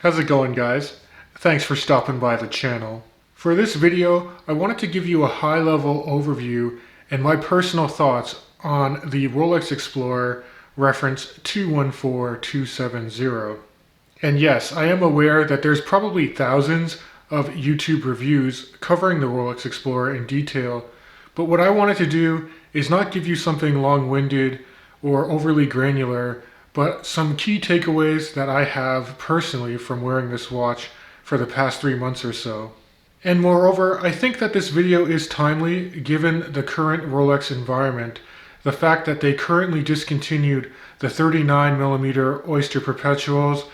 How's it going, guys? Thanks for stopping by the channel. For this video, I wanted to give you a high-level overview and my personal thoughts on the Rolex Explorer reference 214270. And yes, I am aware that there's probably thousands of YouTube reviews covering the Rolex Explorer in detail, but what I wanted to do is not give you something long-winded or overly granular, but some key takeaways that I have personally from wearing this watch for the past 3 months or so. And moreover, I think that this video is timely given the current Rolex environment, the fact that they currently discontinued the 39mm Oyster Perpetuals,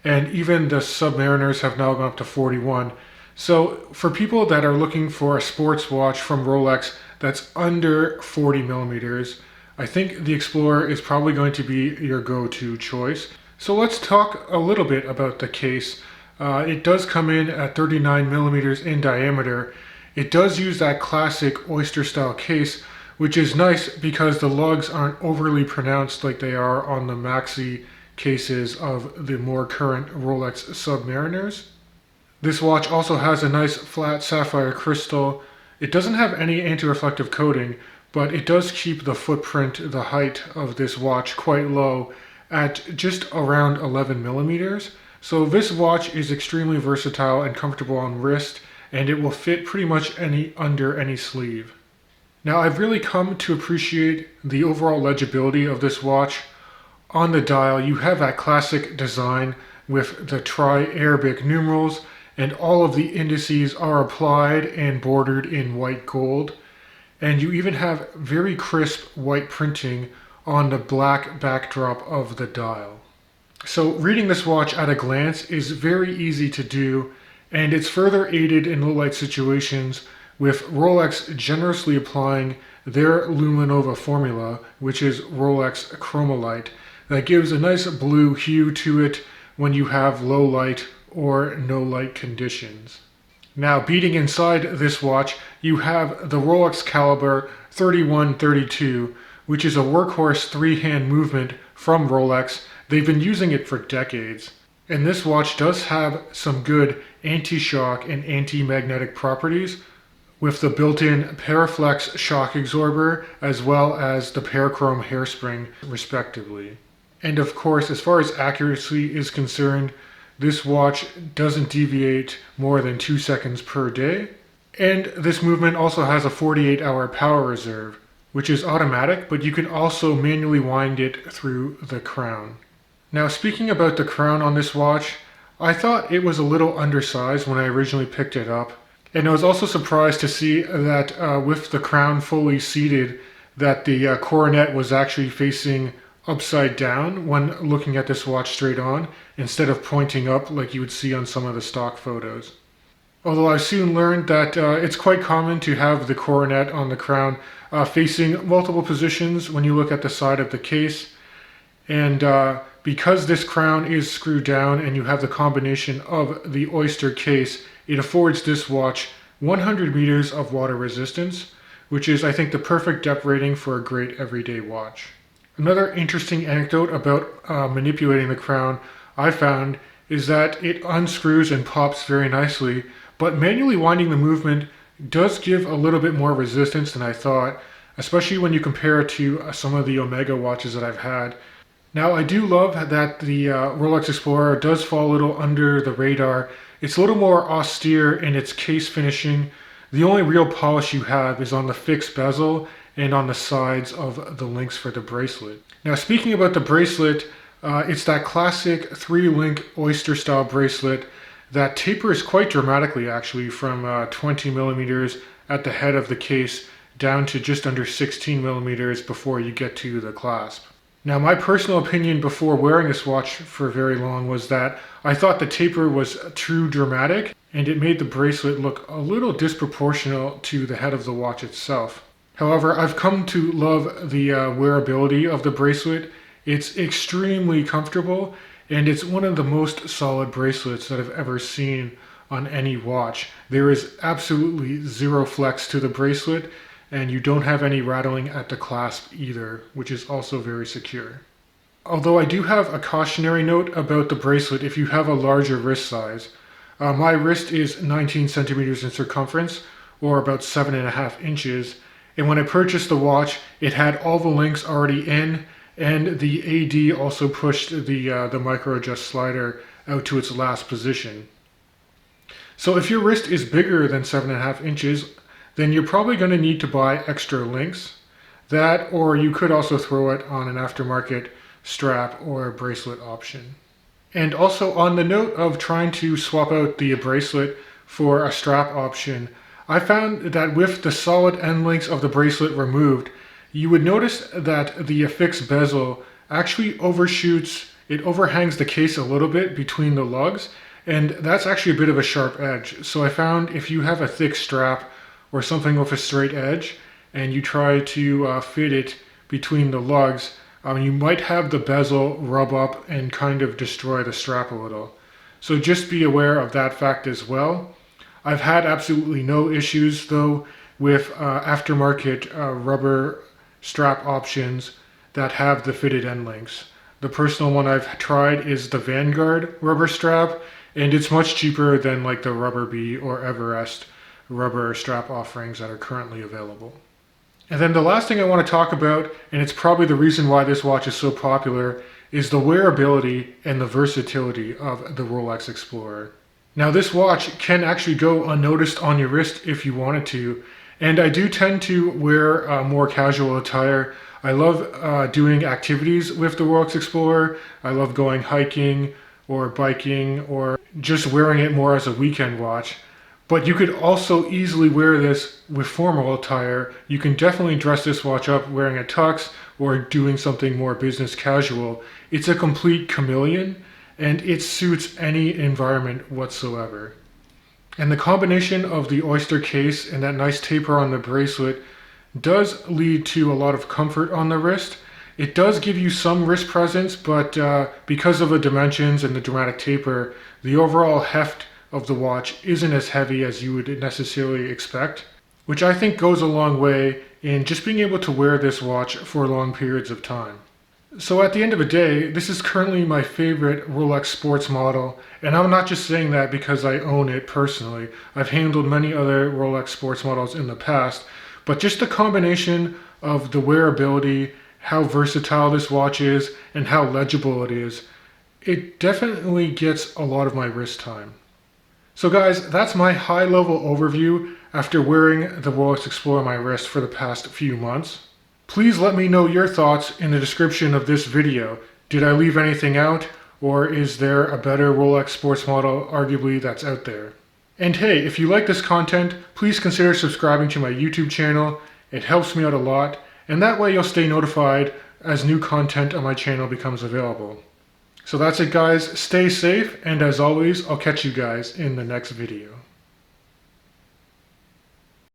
and even the Submariners have now gone up to 41. So for people that are looking for a sports watch from Rolex that's under 40mm, I think the Explorer is probably going to be your go-to choice. So let's talk a little bit about the case. It does come in at 39mm in diameter. It does use that classic Oyster style case, which is nice because the lugs aren't overly pronounced like they are on the maxi cases of the more current Rolex Submariners. This watch also has a nice flat sapphire crystal. It doesn't have any anti-reflective coating, but it does keep the footprint, the height of this watch quite low at just around 11mm. So this watch is extremely versatile and comfortable on wrist, and it will fit pretty much under any sleeve. Now, I've really come to appreciate the overall legibility of this watch. On the dial, you have that classic design with the tri-Arabic numerals, and all of the indices are applied and bordered in white gold. And you even have very crisp white printing on the black backdrop of the dial. So reading this watch at a glance is very easy to do, and it's further aided in low light situations with Rolex generously applying their Luminova formula, which is Rolex Chromalight, that gives a nice blue hue to it when you have low light or no light conditions. Now, beating inside this watch, you have the Rolex Caliber 3132, which is a workhorse three-hand movement from Rolex. They've been using it for decades. And this watch does have some good anti-shock and anti-magnetic properties with the built-in Paraflex shock absorber as well as the Parachrome hairspring, respectively. And of course, as far as accuracy is concerned, this watch doesn't deviate more than 2 seconds per day. And this movement also has a 48-hour power reserve, which is automatic, but you can also manually wind it through the crown. Now, speaking about the crown on this watch, I thought it was a little undersized when I originally picked it up. And I was also surprised to see that with the crown fully seated, that the coronet was actually facing upside down when looking at this watch straight on, instead of pointing up like you would see on some of the stock photos. Although I soon learned that it's quite common to have the coronet on the crown facing multiple positions when you look at the side of the case. And because this crown is screwed down and you have the combination of the Oyster case, it affords this watch 100 meters of water resistance, which is, I think, the perfect depth rating for a great everyday watch. Another interesting anecdote about manipulating the crown I found is that it unscrews and pops very nicely, but manually winding the movement does give a little bit more resistance than I thought, especially when you compare it to some of the Omega watches that I've had. Now, I do love that the Rolex Explorer does fall a little under the radar. It's a little more austere in its case finishing. The only real polish you have is on the fixed bezel and on the sides of the links for the bracelet. Now, speaking about the bracelet, it's that classic 3-link Oyster style bracelet that tapers quite dramatically, actually, from 20mm at the head of the case down to just under 16mm before you get to the clasp. Now, my personal opinion before wearing this watch for very long was that I thought the taper was too dramatic, and it made the bracelet look a little disproportional to the head of the watch itself. However, I've come to love the wearability of the bracelet. It's extremely comfortable, and it's one of the most solid bracelets that I've ever seen on any watch. There is absolutely zero flex to the bracelet, and you don't have any rattling at the clasp either, which is also very secure. Although I do have a cautionary note about the bracelet if you have a larger wrist size. My wrist is 19 centimeters in circumference, or about 7.5 inches, and when I purchased the watch, it had all the links already in, and the AD also pushed the micro adjust slider out to its last position. So if your wrist is bigger than 7.5 inches, then you're probably going to need to buy extra links. That, or you could also throw it on an aftermarket strap or a bracelet option. And also, on the note of trying to swap out the bracelet for a strap option, I found that with the solid end links of the bracelet removed, you would notice that the affixed bezel actually overshoots, it overhangs the case a little bit between the lugs, and that's actually a bit of a sharp edge. So I found if you have a thick strap or something with a straight edge, and you try to fit it between the lugs, you might have the bezel rub up and kind of destroy the strap a little. So just be aware of that fact as well. I've had absolutely no issues though with aftermarket rubber strap options that have the fitted end links. The personal one I've tried is the Vanguard rubber strap, and it's much cheaper than like the Rubber Bee or Everest rubber strap offerings that are currently available. And then the last thing I want to talk about, and it's probably the reason why this watch is so popular, is the wearability and the versatility of the Rolex Explorer. Now this watch can actually go unnoticed on your wrist if you wanted to, and I do tend to wear more casual attire. I love doing activities with the Rolex Explorer. I love going hiking or biking or just wearing it more as a weekend watch. But you could also easily wear this with formal attire. You can definitely dress this watch up wearing a tux or doing something more business casual. It's a complete chameleon and it suits any environment whatsoever. And the combination of the oyster case and that nice taper on the bracelet does lead to a lot of comfort on the wrist. It does give you some wrist presence, but because of the dimensions and the dramatic taper, the overall heft of the watch isn't as heavy as you would necessarily expect, which I think goes a long way in just being able to wear this watch for long periods of time. So at the end of the day, this is currently my favorite Rolex sports model, and I'm not just saying that because I own it personally. I've handled many other Rolex sports models in the past, but just the combination of the wearability, how versatile this watch is, and how legible it is, it definitely gets a lot of my wrist time. So guys, that's my high-level overview after wearing the Rolex Explorer on my wrist for the past few months. Please let me know your thoughts in the description of this video. Did I leave anything out, or is there a better Rolex sports model arguably that's out there? And hey, if you like this content, please consider subscribing to my YouTube channel. It helps me out a lot, and that way you'll stay notified as new content on my channel becomes available. So that's it guys, stay safe, and as always, I'll catch you guys in the next video.